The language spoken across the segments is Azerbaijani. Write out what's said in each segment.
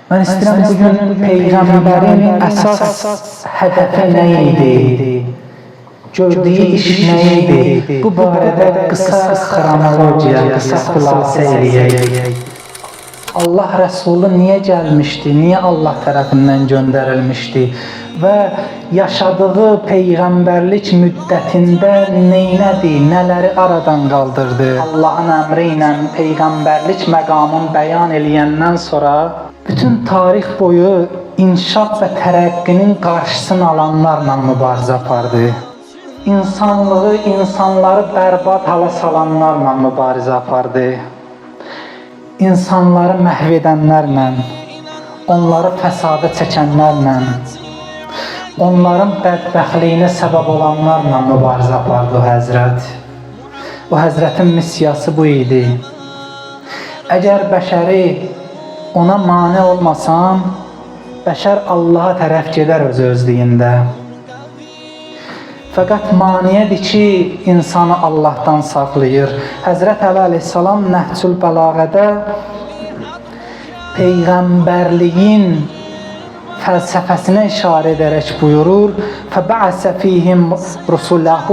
Ben istəyirəm bugün Peyğəmbərin əsas hədəfi nə idi? Gördüyü iş nə idi? Bu barədə qısa xronologiya, qısa xülasə eləyək. Allah Rəsulü niyə gəlmişdi? Niyə Allah tərəfindən göndərilmişdi? Və yaşadığı Peyğəmbərlik müddətində neynədi? Nələri aradan qaldırdı? Allahın əmri ilə Peyğəmbərlik məqamını bəyan eləyəndən sonra bütün tarix boyu inkişaf və tərəqqinin qarşısını alanlarla mübarizə apardı. İnsanlığı, insanları bərbad hala salanlarla mübarizə apardı. İnsanları məhv edənlərlə, onları fəsada çəkənlərlə, onların bədbəxtliyinə səbəb olanlarla mübarizə apardı o həzrət. O həzrətin missiyası bu idi. Əgər bəşəri ona mane olmasam, bəşər Allaha tərəf gedər öz-özlüyündə. Fəqət maniyedir ki, insanı Allahdan saxlayır. Həzrət Əli əleyhissalam Nəhcül Bəlağədə Peyğəmbərliyin fəlsəfəsinə işarə edərək buyurur: فَبَعَثَ فِيهِمْ رُسُلَهُ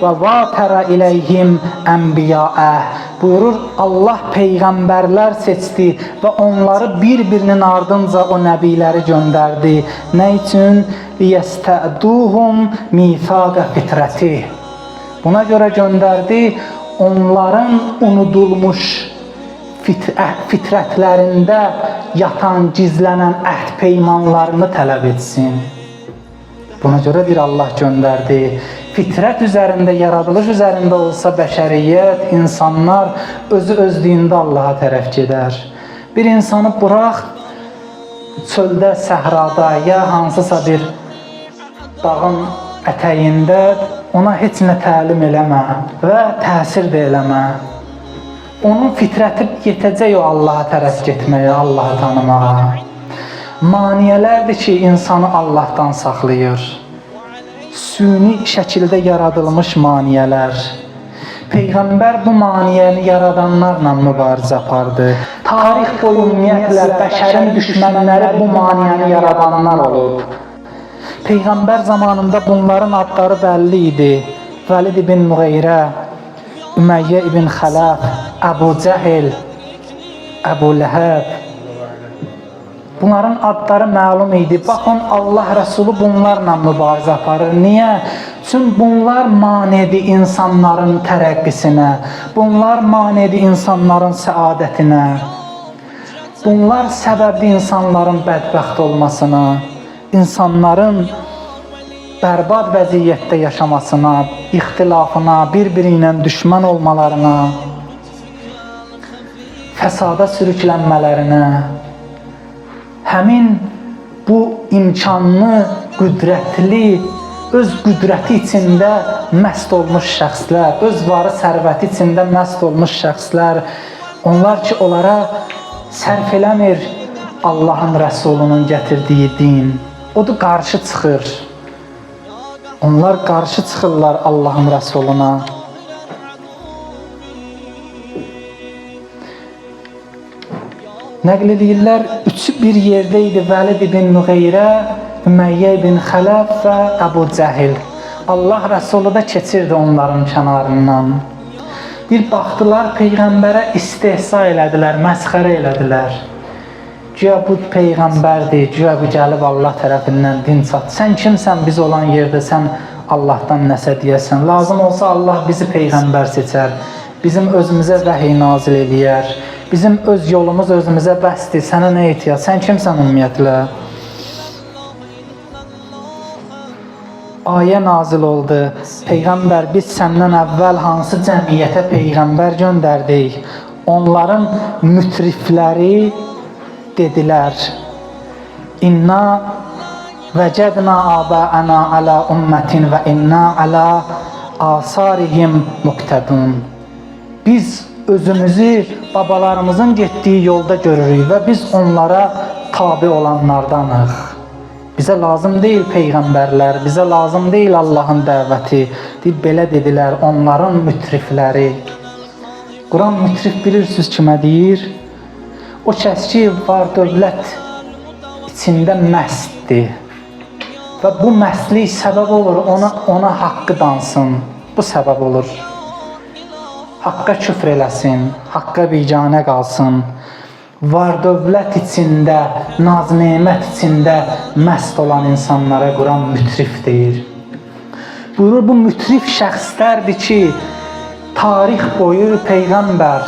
وَوَاتَرَ إِلَيْهِمْ أَنْبِيَاءَهُ buyurur, Allah peyğəmbərlər seçdi və onları bir-birinin ardınca o nəbiləri göndərdi. Nə üçün? لِيَسْتَأْدُوهُمْ مِيثَاقَ فِتْرَتِهِ Buna görə göndərdi, onların unudulmuş fitrətlərində yatan, gizlənən əhd peymanlarını tələb etsin. Buna görədir Allah göndərdi. Fitrət üzərində, yaradılış üzərində olsa bəşəriyyət, insanlar özü-özlüyündə Allaha tərəf gedər. Bir insanı burax, çöldə, səhrada, ya hansısa bir dağın ətəyində ona heç nə təlim eləmə və təsir də eləmə. Onun fitrəti yetəcək o Allaha tərəf getməyə, Allahı tanımağa. Maniyələrdir ki, insanı Allahdan saxlayır. Süni şəkildə yaradılmış maniyələr. Peyğəmbər bu maniyəni yaradanlarla mübarizə apardı. Tarix boyu ümumiyyətlə bəşərin düşmənləri bu maniyəni yaradanlar olub. Peyğəmbər zamanında bunların adları bəlli idi. Vəlid ibn Müğeyrə, Ümeyyə ibn Xələf, Əbu Cəhil, Əbu Ləhəb. Bunların adları məlum idi. Baxın, Allah Rəsulü bunlarla mübarizə aparır. Niyə? Çünki bunlar manidir insanların tərəqqisinə. Bunlar manidir insanların səadətinə. Bunlar səbəbli insanların bədbəxt olmasına, insanların bərbad vəziyyətdə yaşamasına, ixtilafına, bir-biri ilə düşmən olmalarına, fəsada sürüklənmələrinə, həmin bu imkanlı, qüdrətli, öz qüdrəti içində məst olmuş şəxslər, öz varı sərvəti içində məst olmuş şəxslər, onlar ki, onlara sərf eləmir Allahın Rəsulunun gətirdiyi din. O da qarşı çıxır. Onlar qarşı çıxırlar Allahın Rəsuluna. Nəql edirlər, üçü bir yerdə idi. Vəlid ibn Müğeyrə, Ümeyyə ibn Xələf və Əbu Cəhil. Allah Rəsulü da keçirdi onların kənarından. Bir baxdılar, Peyğəmbərə istehza elədilər, məsxərə elədilər. Güya bu Peyğəmbərdir, güya bu gəlib Allah tərəfindən din çat. Sən kimsən biz olan yerdə, sən Allahdan nəsə deyəsən. Lazım olsa Allah bizi Peyğəmbər seçər, bizim özümüzə vəhiy nazil eləyər. Bizim öz yolumuz özümüzə bəsdir, sənə nə ehtiyac, sən kimsən ümumiyyətlə? Ayə nazil oldu. Peyğəmbər, biz səndən əvvəl hansı cəmiyyətə Peyğəmbər göndərdik? Onların mütrifləri dedilər: İnna vəcədna abə'ana alə ümmətin və inna alə asarihim muqtədun. Biz özümüzü babalarımızın getdiyi yolda görürük və biz onlara tabi olanlardanıq. Bizə lazım deyil Peyğəmbərlər, bizə lazım deyil Allahın dəvəti. Belə dedilər onların mütrifləri. Quran mütrif bilirsiniz kimə deyir? O kəs ki, var dövlət içində məstdir. Və bu məstlik səbəb olur, ona haqqı dansın. Bu səbəb olur. Haqqa küfr eləsin, haqqa biganə qalsın. Var dövlət içində, naz-nemət içində məst olan insanlara Quran mütrif deyir. Buyurur, bu mütrif şəxslərdir ki, tarix boyu Peyğəmbər,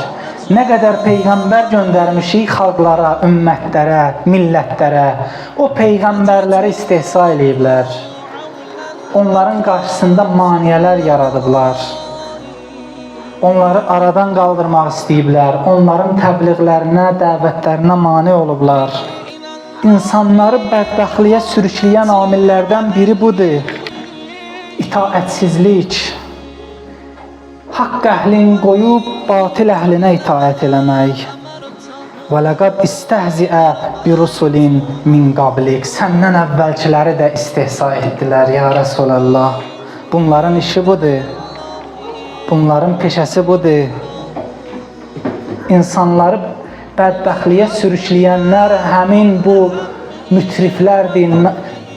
nə qədər Peyğəmbər göndərmişik xalqlara, ümmətlərə, millətlərə, o Peyğəmbərləri istehza eləyiblər. Onların qarşısında maniyələr yaradıblar. Onları aradan qaldırmaq istəyiblər. Onların təbliğlərinə, dəvətlərinə mane olublar. İnsanları bədbəxtliyə sürükləyən amillərdən biri budur. İtaətsizlik. Haqq əhlini qoyub batil əhlinə itaət eləmək. Və ləqad istəhziə bi rusulin min qablik. Səndən əvvəlkiləri də istehza etdilər, ya Rəsulallah. Bunların işi budur. Bunların peşəsi budur. İnsanları bədbəxtliyə sürükləyənlər həmin bu mütriflərdir.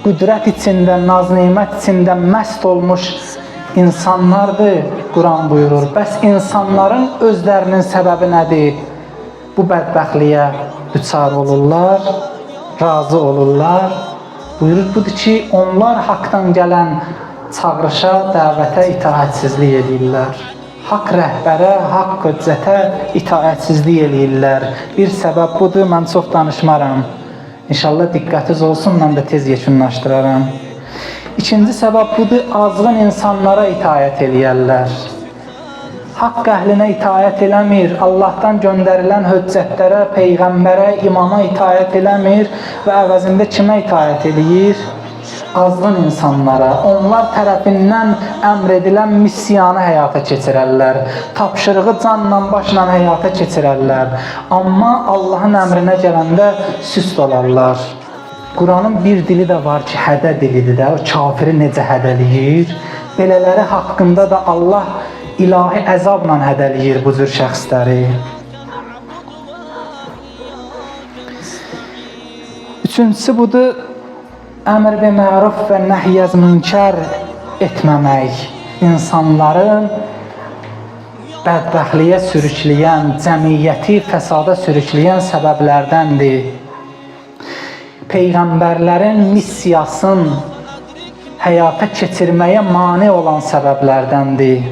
Qüdrət içində, naz-nemət içində məst olmuş insanlardır, Quran buyurur. Bəs insanların özlərinin səbəbi nədir? Bu bədbəxtliyə düçar olurlar, razı olurlar. Buyurur, budur ki, onlar haqdan gələn çağrışa, dəvətə itaətsizlik edirlər. Haqq rəhbərə, haqq qüccətə itaətsizlik edirlər. Bir səbəb budur, mən çox danışmaram. İnşallah diqqətiniz olsun, mən də tez yekunlaşdıraram. İkinci səbəb budur, azğın insanlara itaət eləyərlər. Haqq əhlinə itaət eləmir, Allahdan göndərilən höccətlərə, Peyğəmbərə, imama itaət eləmir və əvəzində kimə itaət eləyir? Azğın insanlara, onlar tərəfindən əmr edilən missiyanı həyata keçirərlər. Tapşırığı canla başla həyata keçirərlər. Amma Allahın əmrinə gələndə süst olarlar. Quranın bir dili də var ki, hədə dilidir də, o kafiri necə hədəliyir. Belələri haqqında da Allah ilahi əzabla hədəliyir bu cür şəxsləri. Üçüncüsü budur, əmr və məruf və nəhyəz münkər etməmək. İnsanların bədbəxtliyə sürükləyən, cəmiyyəti fəsada sürükləyən səbəblərdəndir. Peyğəmbərlərin missiyasını həyata keçirməyə mane olan səbəblərdəndir.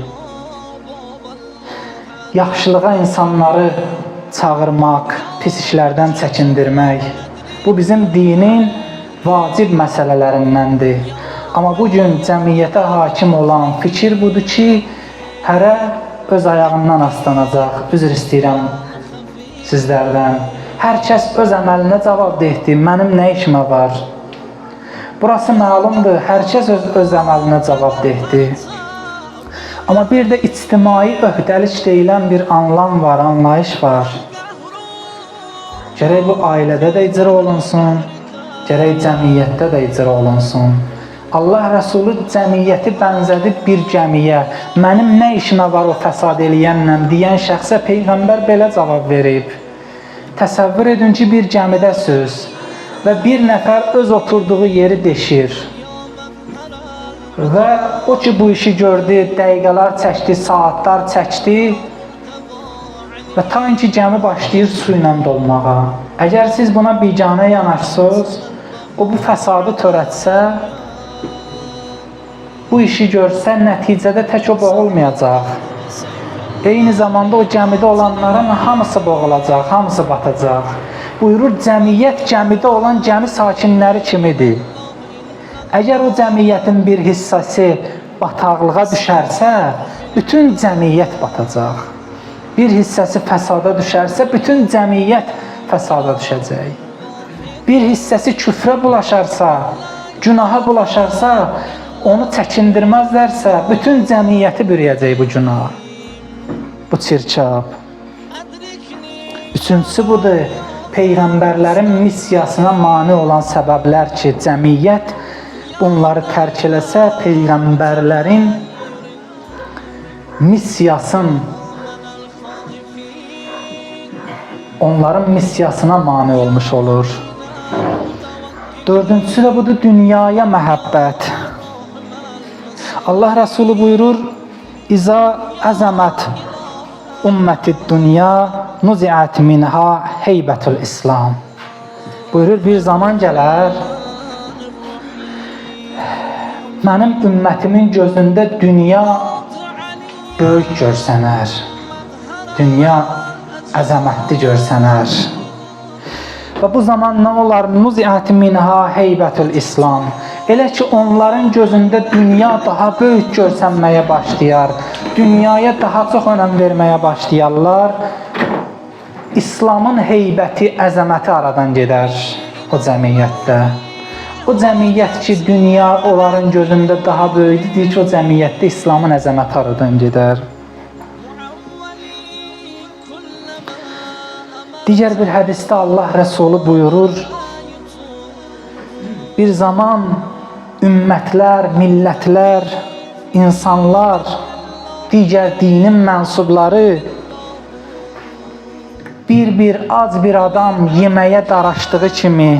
Yaxşılığa insanları çağırmaq, pis işlərdən çəkindirmək. Bu bizim dinin vacib məsələlərindəndir. Amma bugün cəmiyyətə hakim olan fikir budur ki, hərə öz ayağından aslanacaq. Üzr istəyirəm sizlərdən. Hər kəs öz əməlinə cavabdehdir. Mənim nə işimə var? Burası məlumdur. Hər kəs öz əməlinə cavabdehdir. Amma bir də ictimai öhdəlik deyilən bir anlam var, anlayış var. Gərək bu ailədə də icra olunsun, gərək cəmiyyətdə də icra olunsun. Allah Rəsulü cəmiyyəti bənzədib bir gəmiyə. Mənim nə işimə var o fəsad eləyənlə deyən şəxsə Peyğəmbər belə cavab verib. Təsəvvür edin ki, bir gəmidəsiz və bir nəfər öz oturduğu yeri deşir. Və o ki, bu işi gördü, dəqiqələr çəkdi, saatlar çəkdi və ta ki, gəmi başlayır su ilə dolmağa. Əgər siz buna biganə yanaşsınız, o bu fəsadı törətsə, bu işi görsə, nəticədə tək o boğulmayacaq. Eyni zamanda o gəmidə olanların hamısı boğulacaq, hamısı batacaq. Buyurur, cəmiyyət gəmidə olan gəmi sakinləri kimidir. Əgər o cəmiyyətin bir hissəsi bataqlığa düşərsə, bütün cəmiyyət batacaq. Bir hissəsi fəsada düşərsə, bütün cəmiyyət fəsada düşəcək. Bir hissəsi küfrə bulaşarsa, günaha bulaşarsa, onu çəkindirməzlərsə, bütün cəmiyyəti bürüyəcək bu günah, bu çirkab. Üçüncüsü budur, Peyğəmbərlərin missiyasına mane olan səbəblər ki, cəmiyyət bunları tərk eləsə, Peyğəmbərlərin missiyasını, onların missiyasına mane olmuş olur. Dördüncüsü də budur, dünyaya məhəbbət. Allah Rəsulü buyurur, İza əzəmət ümmətid dünya nuziət minha heybətul İslam. Buyurur, bir zaman gələr, mənim ümmətimin gözündə dünya böyük görsənər, dünya əzəmətli görsənər. Və bu zaman nə olar? Nuziət minha heybətul İslam. Elə ki, onların gözündə dünya daha böyük görsənməyə başlayar, dünyaya daha çox önəm verməyə başlayarlar, İslamın heybəti, əzəməti aradan gedər o cəmiyyətdə. O cəmiyyət ki, dünya onların gözündə daha böyükdür, deyir ki, o cəmiyyətdə İslamın əzəməti aradan gedər. Digər bir hədisdə Allah Rəsulü buyurur, bir zaman ümmətlər, millətlər, insanlar, digər dinin mənsubları bir az bir adam yeməyə daraşdığı kimi,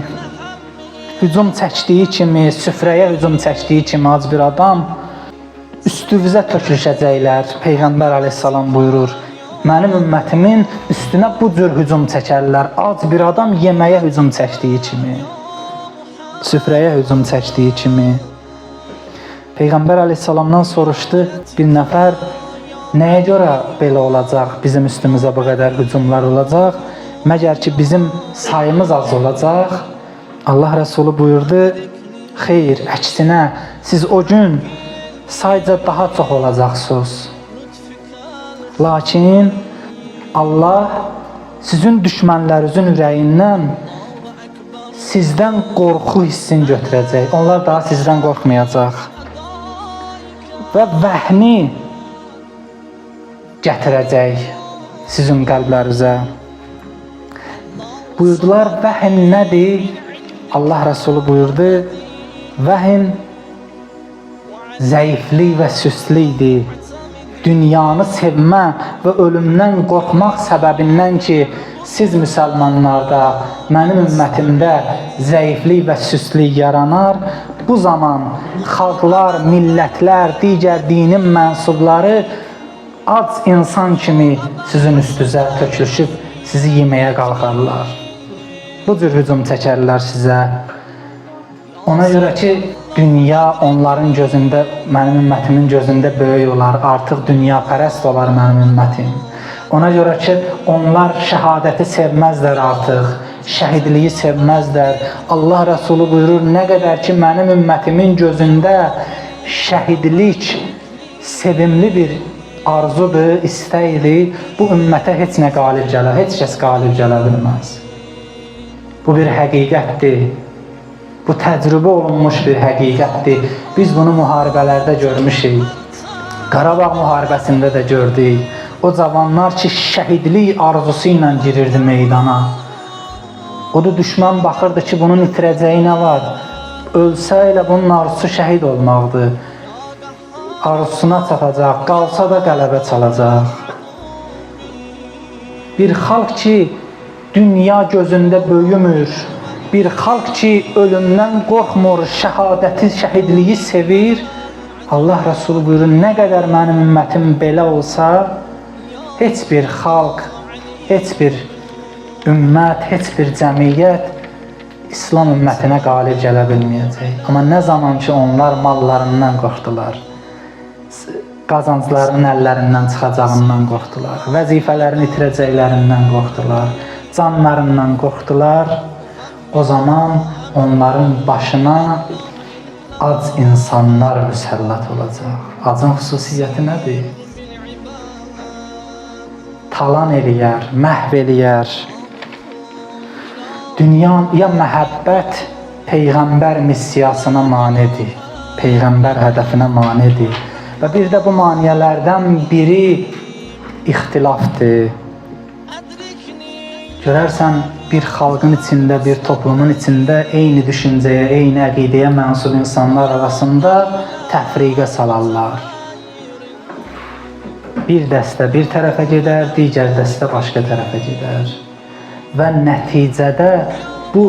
hücum çəkdiyi kimi, süfrəyə hücum çəkdiyi kimi az bir adam üstünüzə tökülüşəcəklər. Peyğəmbər əleyhissalam buyurur, mənim ümmətimin üstünə bu cür hücum çəkərlər. Az bir adam yeməyə hücum çəkdiyi kimi, süfrəyə hücum çəkdiyi kimi. Peyğəmbər əleyhissalamdan soruşdu, bir nəfər, nəyə görə belə olacaq, bizim üstümüzə bu qədər hücumlar olacaq, məgər ki bizim sayımız az olacaq? Allah Rəsulü buyurdu, xeyr, əksinə, siz o gün sayca daha çox olacaqsınız. Lakin Allah sizin düşmənlərinizin ürəyindən sizdən qorxu hissini götürəcək. Onlar daha sizdən qorxmayacaq. Və vəhni gətirəcək sizin qəlblərinizə. Buyurdular, vəhn nədir? Allah Rəsulü buyurdu, vəhn zəiflik və süstlükdir. Dünyanı sevmə və ölümdən qorxmaq səbəbindən ki, siz müsəlmanlarda, mənim ümmətimdə zəiflik və süstlük yaranar, bu zaman xalqlar, millətlər, digər dinin mənsubları ac insan kimi sizin üstünüzə tökülüşüb sizi yeməyə qalxarlar. Bu cür hücum çəkərlər sizə. Ona görə ki, dünya onların gözündə, mənim ümmətimin gözündə böyük olar, artıq dünya pərəst olar mənim ümmətim. Ona görə ki, onlar şəhadəti sevməzlər artıq, şəhidliyi sevməzlər. Allah Rəsulü buyurur, nə qədər ki, mənim ümmətimin gözündə şəhidlik sevimli bir arzudur, istəkdir, bu ümmətə heç nə qalib gələr, heç kəs qalib gələ bilməz. Bu bir həqiqətdir. Bu təcrübə olunmuş bir həqiqətdir. Biz bunu müharibələrdə görmüşük. Qarabağ müharibəsində də gördük. O cavanlar ki, şəhidlik arzusu ilə girirdi meydana. O da düşmən baxırdı ki, bunun itirəcəyi nə var? Ölsə elə bunun arzusu şəhid olmaqdır. Arzusuna çatacaq, qalsa da qələbə çalacaq. Bir xalq ki, dünya gözündə böyümür, bir xalq ki, ölümdən qorxmur, şəhadəti, şəhidliyi sevir. Allah Rəsulü buyurur, nə qədər mənim ümmətim belə olsa, heç bir xalq, heç bir ümmət, heç bir cəmiyyət İslam ümmətinə qalib gələ bilməyəcək. Amma nə zaman ki, onlar mallarından qorxdular, qazanclarının əllərindən çıxacağından qorxdular, vəzifələrini itirəcəklərindən qorxdular, canlarından qorxdular, o zaman onların başına ac insanlar müsəllat olacaq. Acın xüsusiyyəti nədir? Talan eləyər, məhv eləyər. Dünyaya məhəbbət Peyğəmbər missiyasına manidir, Peyğəmbər hədəfinə manidir. Və bir də bu maniyələrdən biri ixtilafdır. Görərsən, bir xalqın içində, bir toplumun içində eyni düşüncəyə, eyni əqidəyə mənsub insanlar arasında təfriqə salarlar. Bir dəstə bir tərəfə gedər, digər dəstə başqa tərəfə gedər. Və nəticədə bu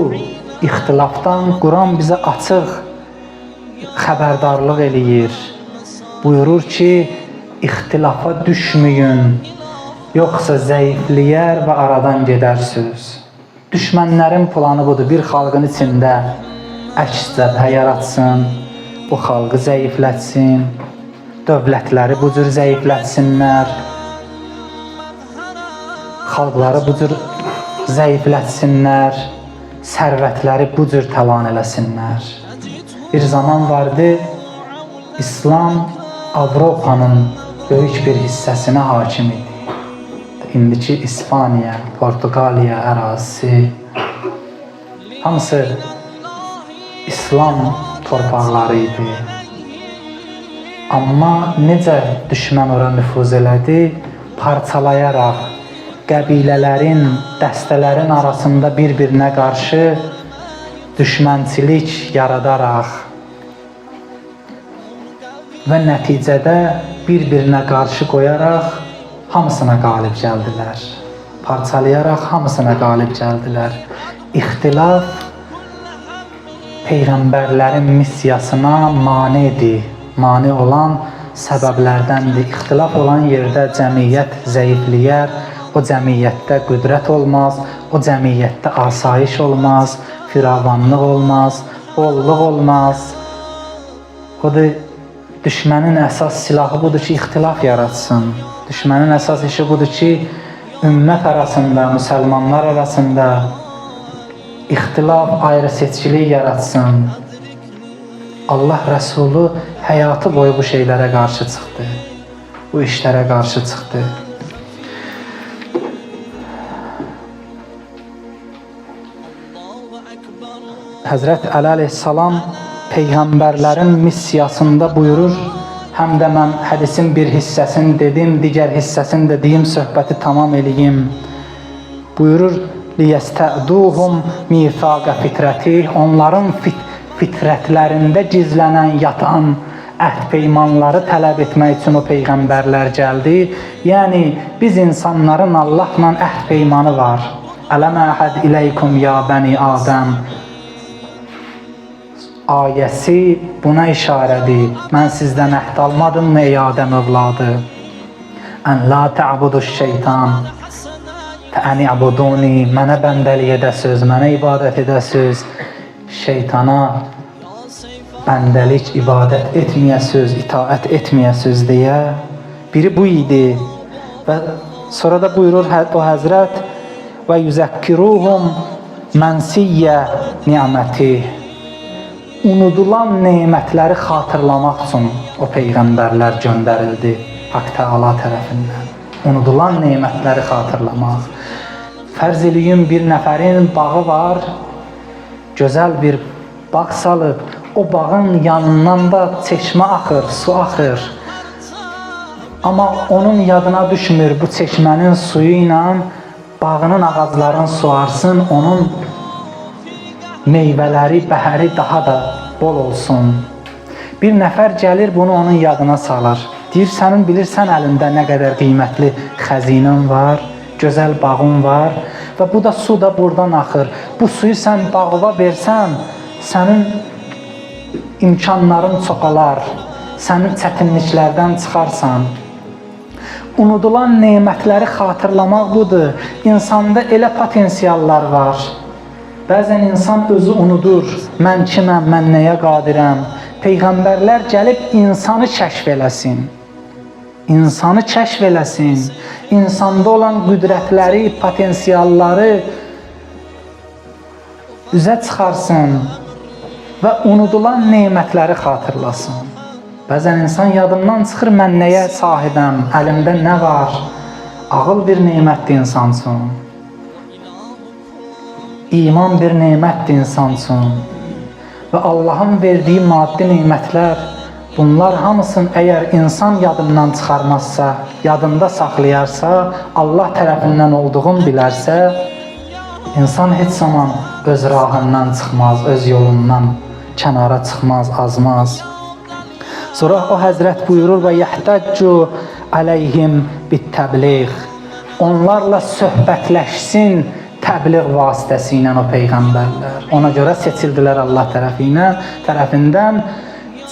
ixtilafdan Quran bizə açıq xəbərdarlıq eləyir. Buyurur ki, ixtilafa düşməyin, yoxsa zəifləyər və aradan gedərsiniz. Düşmənlərin planı budur, bir xalqın içində əks cəbhə yaratsın, bu xalqı zəiflətsin, dövlətləri bu cür zəiflətsinlər, xalqları bu cür zəiflətsinlər, sərvətləri bu cür talan eləsinlər. Bir zaman vardı, İslam Avropanın böyük bir hissəsinə hakim idi. İndiki İspaniya, Portuqaliya ərazisi, hamısı İslam torpaqları idi. Amma necə düşmən ora nüfuz elədi? Parçalayaraq, qəbilələrin, dəstələrin arasında bir-birinə qarşı düşmənçilik yaradaraq və nəticədə bir-birinə qarşı qoyaraq hamısına qalib gəldilər. Parçalayaraq hamısına qalib gəldilər. İxtilaf Peyğəmbərlərin missiyasına manidir. Mane olan səbəblərdəndir. İxtilaf olan yerdə cəmiyyət zəifləyər, o cəmiyyətdə qüdrət olmaz, o cəmiyyətdə asayiş olmaz, firavanlıq olmaz, bolluq olmaz. Odur, düşmənin əsas silahı budur ki, ixtilaf yaratsın. Düşmənin əsas işi budur ki, ümmət arasında, müsəlmanlar arasında ixtilaf, ayrı seçkilik yaratsın. Allah Rəsulü həyatı boyu bu şeylərə qarşı çıxdı. Bu işlərə qarşı çıxdı. Həzrət Əli əleyhissalam Peyğəmbərlərin missiyasında buyurur, həm də mən hədisin bir hissəsini dedim, digər hissəsini də deyim, söhbəti tamam eləyim. Buyurur, liyəstəduhum mifaqə fitrəti, onların fitrətlərində gizlənən, yatan əhd peymanları tələb etmək üçün o Peyğəmbərlər gəldi. Yəni, biz insanların Allahla əhd peymanı var. Ələm əhəd iləykum ya bəni Adəm ayəsi buna işarədir. Mən sizdən əhd almadım mı ey Adəm övladı? Ən la tə'buduş şeytan ən i'buduni, mənə bəndəlik edəsiz, mənə ibadət edəsiz, şeytana bəndəlik, ibadət etməyəsiz, itaət etməyəsiz deyə. Biri bu idi. Və sonra da buyurur o həzrət və yüzəkkiruhum mənsiyyə ni'məti, unudulan nemətləri xatırlamaq üçün o Peyğəmbərlər göndərildi Haqq Təala tərəfindən. Unudulan nemətləri xatırlamaq. Fərz eləyin, bir nəfərin bağı var, gözəl bir bağ salıb, o bağın yanından da çeşmə axır, su axır. Amma onun yadına düşmür bu çeşmənin suyu ilə bağının ağaclarını suarsın, onun meyvələri, bəhəri daha da bol olsun. Bir nəfər gəlir, bunu onun yadına salar. Deyir, sənin bilirsən əlində nə qədər qiymətli xəzinən var, gözəl bağın var və bu da su da buradan axır. Bu suyu sən bağıva versən, sənin imkanların çoxalar, sənin çətinliklərdən çıxarsan. Unudulan nemətləri xatırlamaq budur. İnsanda elə potensiallar var. Bəzən insan özü unudur. Mən kiməm, mən nəyə qadirəm? Peyğəmbərlər gəlib insanı kəşf eləsin. İnsanı kəşf eləsin. İnsanda olan qüdrətləri, potensialları üzə çıxarsın və unudulan nemətləri xatırlasın. Bəzən insan yadından çıxır, mən nəyə sahibəm, əlimdə nə var? Ağıl bir nemətdir insan üçün. İman bir nemətdir insan üçün. Və Allahın verdiyi maddi nemətlər, bunlar hamısını əgər insan yadından çıxarmazsa, yadında saxlayarsa, Allah tərəfindən olduğunu bilərsə, insan heç zaman öz rahından çıxmaz, öz yolundan kənara çıxmaz, azmaz. Sonra o həzrət buyurur və yəhtəccu əleyhim bit-təbliğ, onlarla söhbətləşsin, təbliğ vasitəsilə o peyğəmbərlər. Ona görə seçildilər Allah tərəfindən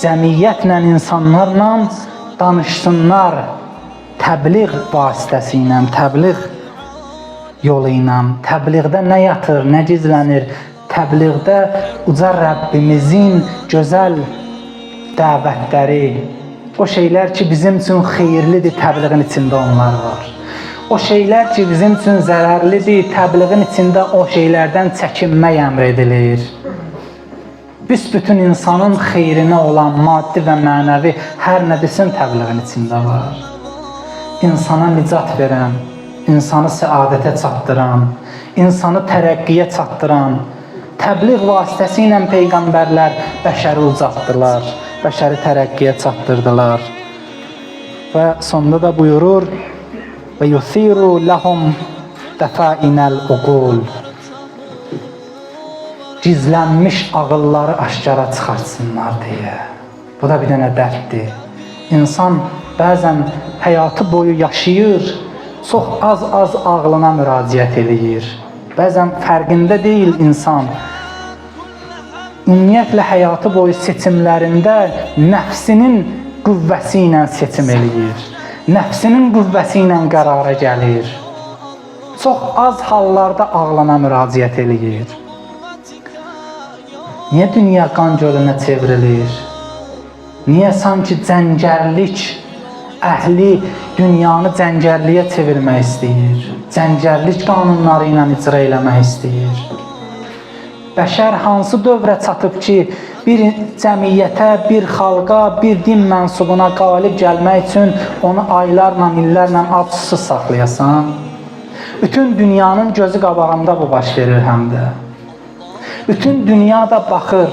cəmiyyətlə, insanlarla danışsınlar təbliğ vasitəsilə, təbliğ yolu ilə. Təbliğdə nə yatır, nə gizlənir? Təbliğdə uca Rəbbimizin gözəl dəvətləri, o şeylər ki, bizim üçün xeyirlidir, təbliğin içində onlar var. O şeylər ki, bizim üçün zərərlidir, təbliğin içində o şeylərdən çəkinmək əmr edilir. Büsbütün insanın xeyrinə olan maddi və mənəvi hər nə desin təbliğin içində var. İnsana nicat verən, insanı səadətə çatdıran, insanı tərəqqiyə çatdıran, təbliğ vasitəsilə peyğəmbərlər bəşəri ucaltdılar, bəşəri tərəqqiyə çatdırdılar. Və sonda da buyurur, və yusiru lahum dəfainəl uqul, gizlənmiş ağılları aşkara çıxartsınlar deyə. Bu da bir dənə dərddir. İnsan bəzən həyatı boyu yaşayır, çox az ağlına müraciət edir. Bəzən fərqində deyil insan. Ümumiyyətlə həyatı boyu seçimlərində nəfsinin qüvvəsi ilə seçim eləyir. Nəfsinin qüvvəsi ilə qərara gəlir. Çox az hallarda ağlana müraciət eləyir. Niyə dünya qan gölünə çevrilir? Niyə sanki cəngərlik əhli dünyanı cəngərliyə çevirmək istəyir? Cəngərlik qanunları ilə icra eləmək istəyir. Bəşər hansı dövrə çatıb ki, bir cəmiyyətə, bir xalqa, bir din mənsubuna qalib gəlmək üçün onu aylarla, illərlə acısız saxlayasan? Bütün dünyanın gözü qabağında bu baş verir həm də. Bütün dünya da baxır.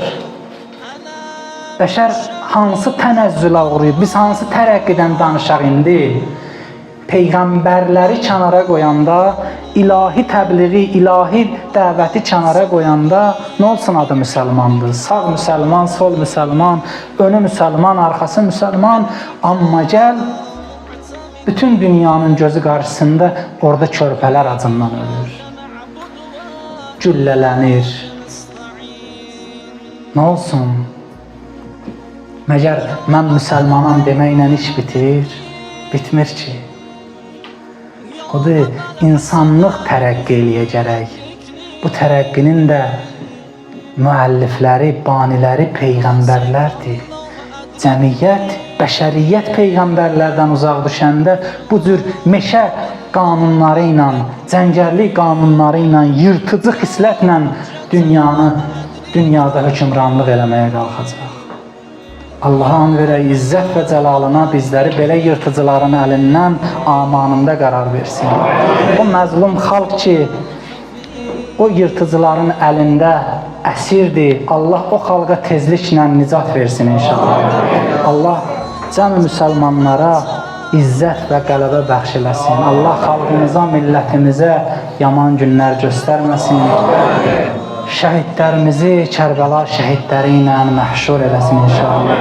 Bəşər hansı tənəzzülə uğrayıb, biz hansı tərəqqidən danışaq indi? Peyğəmbərləri kənara qoyanda, ilahi təbliği, ilahi dəvəti kənara qoyanda nə olsun adı müsəlmandır? Sağ müsəlman, sol müsəlman, önü müsəlman, arxası müsəlman. Amma gəl, bütün dünyanın gözü qarşısında orada körpələr acından ölür. Güllələnir. Nə olsun? Məgər mən müsəlmanam deməklə iş bitir? Bitmir ki. Odur, insanlıq tərəqqi eləyə gərək. Bu tərəqqinin də müəllifləri, baniləri peyğəmbərlərdir. Cəmiyyət, bəşəriyyət peyğəmbərlərdən uzaq düşəndə bu cür meşə qanunları ilə, cəngərlik qanunları ilə, yırtıcı xislətlə dünyada hökmranlıq eləməyə qalxacaq. Allaha an verək izzət və cəlalına bizləri belə yırtıcıların əlindən amanında qərar versin. O məzlum xalq ki, o yırtıcıların əlində əsirdir. Allah o xalqa tezliklə nicat versin inşallah. Allah cəmi müsəlmanlara izzət və qələbə bəxş eləsin. Allah xalqımıza, millətimizə yaman günlər göstərməsin. Şəhidlərimizi Kərbəla şəhidləri ilə məhşur eləsin inşallah.